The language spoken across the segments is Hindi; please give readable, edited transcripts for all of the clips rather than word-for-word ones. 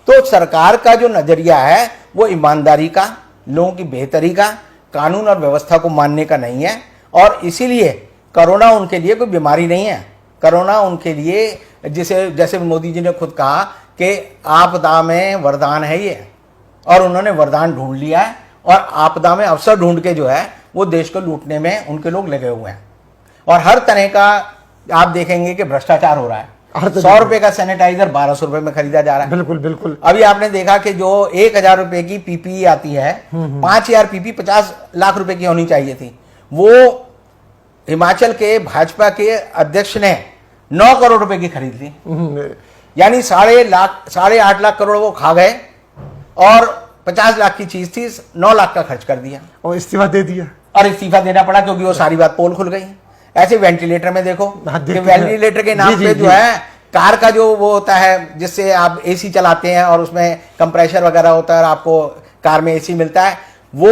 तो सरकार का जो नजरिया है वो ईमानदारी का, लोगों की बेहतरी का, कानून और व्यवस्था को मानने का नहीं है। और इसीलिए कोरोना उनके लिए कोई बीमारी नहीं है। कोरोना उनके लिए जैसे मोदी जी ने खुद कहा कि आपदा में वरदान है ये, और उन्होंने वरदान ढूंढ लिया है और आपदा में अवसर ढूंढ के जो है वो देश को लूटने में उनके लोग लगे हुए हैं। और हर तरह का आप देखेंगे कि भ्रष्टाचार हो रहा है। 100 रुपए का सैनिटाइजर 1200 रुपए में खरीदा जा रहा है। बिल्कुल बिल्कुल। अभी आपने देखा कि जो 1000 रुपए की पीपीई आती है, 5000 पीपी 50 लाख रुपए की होनी चाहिए थी, वो हिमाचल के भाजपा के अध्यक्ष ने 9 करोड़ रुपए की खरीद ली। यानी 8.5 लाख करोड़ वो खा गए और 50 लाख की चीज थी, 9 लाख का खर्च कर दिया और इस्तीफा दे दिया। और इस्तीफा देना पड़ा क्योंकि वो सारी बात पोल खुल गई। ऐसे वेंटिलेटर में देखो कि वेंटिलेटर के नाम पे जो है कार का जो वो होता है जिससे आप एसी चलाते हैं और उसमें कंप्रेसर वगैरह होता है और आपको कार में एसी मिलता है, वो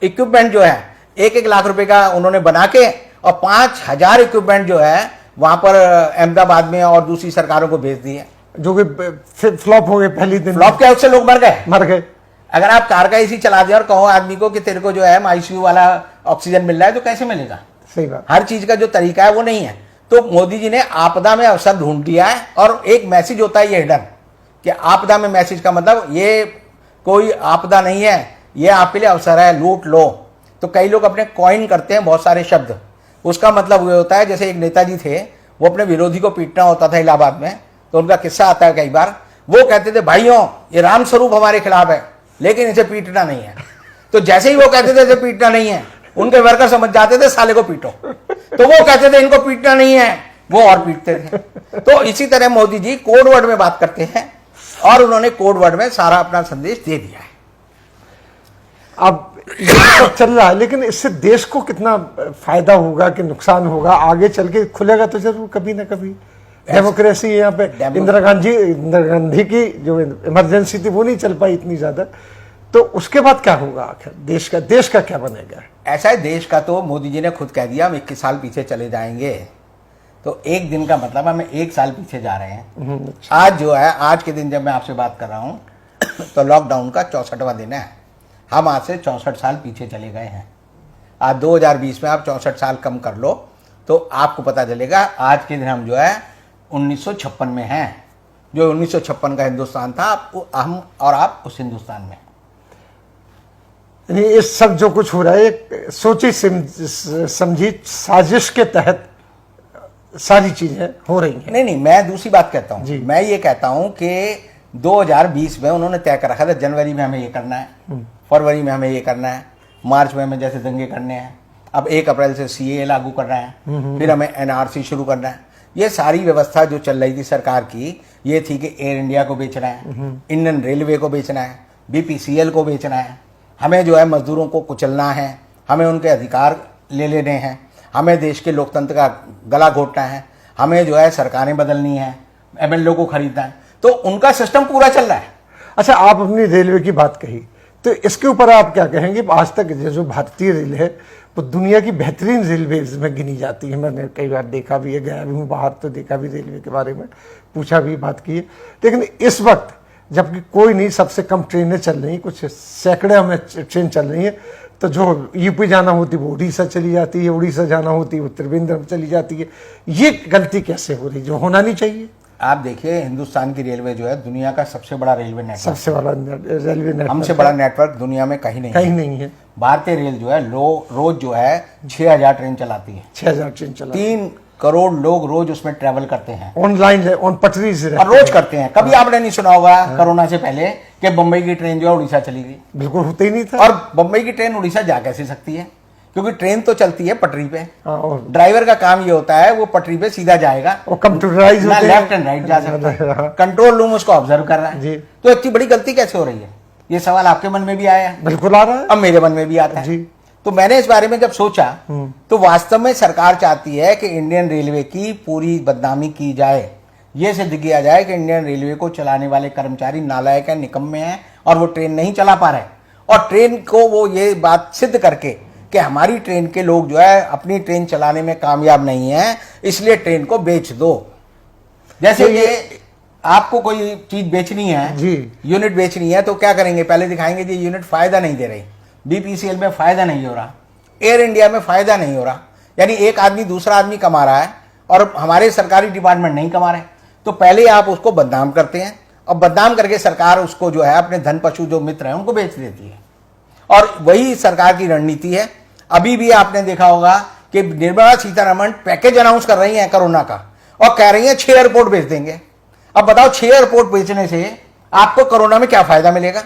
इक्विपमेंट जो है 1-1 लाख रुपए का उन्होंने बना के और 5000 इक्विपमेंट जो है वहां पर अहमदाबाद में और दूसरी सरकारों को भेज दिए, जो कि फ्लॉप हो गए पहली दिन। फ्लॉप क्या, उससे लोग मर गए। अगर आप कार का एसी चला दें और कहो आदमी को कि तेरे को जो है आईसीयू वाला ऑक्सीजन मिल रहा है तो कैसे मिलेगा? सही बात। हर चीज का जो तरीका है वो नहीं है। तो मोदी जी ने आपदा में अवसर ढूंढ दिया है और एक मैसेज होता है ये हिडन कि आपदा में मैसेज का मतलब ये कोई आपदा नहीं है, ये आपके लिए अवसर है, लूट लो। तो कई लोग अपने कॉइन करते हैं बहुत सारे शब्द, उसका मतलब ये होता है जैसे एक नेताजी थे, वो अपने विरोधी को पीटना होता था इलाहाबाद में, तो उनका किस्सा आता है कई बार, वो कहते थे भाइयों ये राम स्वरूप हमारे खिलाफ है लेकिन इसे पीटना नहीं है। तो जैसे ही वो कहते थे इसे पीटना नहीं है, उनके वर्कर समझ जाते थे साले को पीटो, तो वो कहते थे इनको पीटना नहीं है, वो और पीटते थे। तो इसी तरह मोदी जी कोड वर्ड में बात करते हैं और उन्होंने कोड वर्ड में सारा अपना संदेश दे दिया है। अब ये सब चल रहा है, लेकिन इससे देश को कितना फायदा होगा कि नुकसान होगा? आगे चल के खुलेगा तो जरूर कभी ना कभी। डेमोक्रेसी यहाँ पे इंदिरा गांधी की जो इमरजेंसी थी वो नहीं चल पाई इतनी ज्यादा, तो उसके बाद क्या होगा आखिर? देश का क्या बनेगा? ऐसा है, देश का तो मोदी जी ने खुद कह दिया हम 21 साल पीछे चले जाएंगे। तो एक दिन का मतलब हम 1 साल पीछे जा रहे हैं। आज जो है, आज के दिन जब मैं आपसे बात कर रहा हूं तो लॉकडाउन का 64वां दिन है। हम आज से 64 साल पीछे चले गए हैं। आज 2020 में आप 64 साल कम कर लो तो आपको पता चलेगा आज के दिन हम जो है 1956 में हैं। जो 1956 का हिंदुस्तान था, हम और आप उस हिंदुस्तान में। ये सब जो कुछ हो रहा है एक सोची समझी साजिश के तहत सारी चीजें हो रही हैं। नहीं, मैं दूसरी बात कहता हूँ। मैं ये कहता हूँ कि 2020 में उन्होंने तय कर रखा था जनवरी में हमें ये करना है, फरवरी में हमें ये करना है, मार्च में हमें जैसे दंगे करने हैं, अब 1 अप्रैल से सीए लागू करना है, फिर हमें एनआरसी शुरू करना है। ये सारी व्यवस्था जो चल रही थी सरकार की, ये थी कि एयर इंडिया को बेचना है, इंडियन रेलवे को बेचना है, बीपीसीएल को बेचना है, हमें जो है मजदूरों को कुचलना है, हमें उनके अधिकार ले लेने हैं, हमें देश के लोकतंत्र का गला घोटना है, हमें जो है सरकारें बदलनी है, एमएलए को खरीदना है। तो उनका सिस्टम पूरा चल रहा है। अच्छा, आप अपनी रेलवे की बात कही, तो इसके ऊपर आप क्या कहेंगे? आज तक जो भारतीय रेल है वो दुनिया की बेहतरीन रेलवे में गिनी जाती है। मैंने कई बार देखा भी है, गया भी हूँ बाहर तो देखा भी रेलवे के बारे में, पूछा भी, बात की है। लेकिन इस वक्त जबकि कोई नहीं, सबसे कम ट्रेनें चल रही, कुछ सैकड़े हमें ट्रेन चल रही है, तो जो यूपी जाना होती वो उड़ीसा चली जाती है, उड़ीसा जाना होती वो त्रिवेंद्रम चली जाती है। ये गलती कैसे हो रही जो होना नहीं चाहिए? आप देखिए, हिंदुस्तान की रेलवे जो है दुनिया का सबसे बड़ा रेलवे नेटवर्क, सबसे बड़ा रेलवे नेटवर्क, हमसे बड़ा नेटवर्क दुनिया में कहीं नहीं है। भारतीय रेल जो है रोज जो है 6000 ट्रेन चलाती है। 6000 ट्रेन चलाती है। 3 करोड़ लोग रोज उसमें ट्रेवल करते हैं, ऑनलाइन ऑन पटरी से और रोज करते हैं। कभी आपने नहीं सुना होगा कोरोना से पहले कि बंबई की ट्रेन जो है उड़ीसा चली गई? बिल्कुल होता ही नहीं था। और बंबई की ट्रेन उड़ीसा जा कैसे सकती है? क्योंकि ट्रेन तो चलती है पटरी पे। और ड्राइवर का काम ये होता है वो पटरी पे सीधा जाएगा, वो कंप्यूटराइज ना लेफ्ट एंड राइट जा सकता है, कंट्रोल रूम उसको ऑब्जर्व कर रहा है। तो इतनी बड़ी गलती कैसे हो रही है? ये सवाल आपके मन में भी आया है? बिल्कुल आ रहा है, अब मेरे मन में भी आता है। तो मैंने इस बारे में जब सोचा तो वास्तव में सरकार चाहती है कि इंडियन रेलवे की पूरी बदनामी की जाए, ये सिद्ध किया जाए कि इंडियन रेलवे को चलाने वाले कर्मचारी नालायक हैं, निकम्मे हैं और वो ट्रेन नहीं चला पा रहे। और ट्रेन को वो ये बात सिद्ध करके कि हमारी ट्रेन के लोग जो है अपनी ट्रेन चलाने में कामयाब नहीं है, इसलिए ट्रेन को बेच दो। जैसे आपको कोई चीज बेचनी है जी। यूनिट बेचनी है तो क्या करेंगे, पहले दिखाएंगे जी यूनिट फायदा नहीं दे रही, बीपीसीएल में फायदा नहीं हो रहा, एयर इंडिया में फायदा नहीं हो रहा, यानी एक आदमी दूसरा आदमी कमा रहा है और हमारे सरकारी डिपार्टमेंट नहीं कमा रहे, तो पहले आप उसको बदनाम करते हैं और बदनाम करके सरकार उसको जो है अपने धन पशु जो मित्र हैं उनको बेच देती है। और वही सरकार की रणनीति है। अभी भी आपने देखा होगा कि निर्मला सीतारमण पैकेज अनाउंस कर रही हैं कोरोना का और कह रही हैं 6 एयरपोर्ट बेच देंगे। अब बताओ 6 एयरपोर्ट बेचने से आपको कोरोना में क्या फायदा मिलेगा?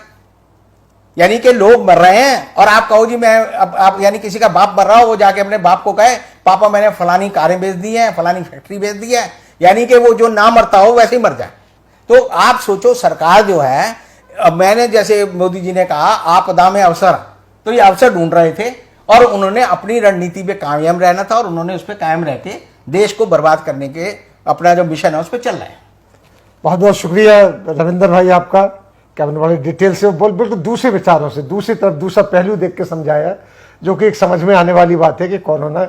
यानी कि लोग मर रहे हैं और आप कहो जी मैं अब आप यानी किसी का बाप मर रहा हो वो जाके अपने बाप को कहे पापा मैंने फलानी कारें बेच दी हैं, फलानी फैक्ट्री बेच दी है, यानी कि वो जो ना मरता हो वैसे ही मर जाए। तो आप सोचो सरकार जो है, अब मैंने जैसे मोदी जी ने कहा आपदा में अवसर, तो ये अवसर ढूंढ रहे थे और उन्होंने अपनी रणनीति पे कायम रहना था और उन्होंने उस पर कायम रह के देश को बर्बाद करने के अपना जो मिशन है उस पर चल रहे हैं। बहुत बहुत शुक्रिया रविंदर भाई आपका कि आपने बड़े डिटेल से बोल बिल्कुल दूसरे विचारों से दूसरी तरफ दूसरा पहलू देख के समझाया, जो कि एक समझ में आने वाली बात है कि कोरोना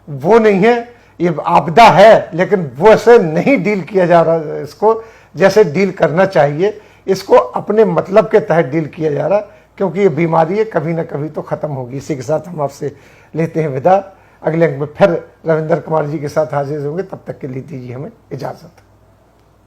वो नहीं है, ये आपदा है, लेकिन वो ऐसे नहीं डील किया जा रहा, इसको जैसे डील करना चाहिए इसको अपने मतलब के तहत डील किया जा रहा, क्योंकि ये बीमारी है कभी ना कभी तो खत्म होगी। इसी के साथ हम आपसे लेते हैं विदा। अगले अंक में फिर रविंदर कुमार जी के साथ हाजिर होंगे, तब तक के लिए दीजिए हमें इजाजत।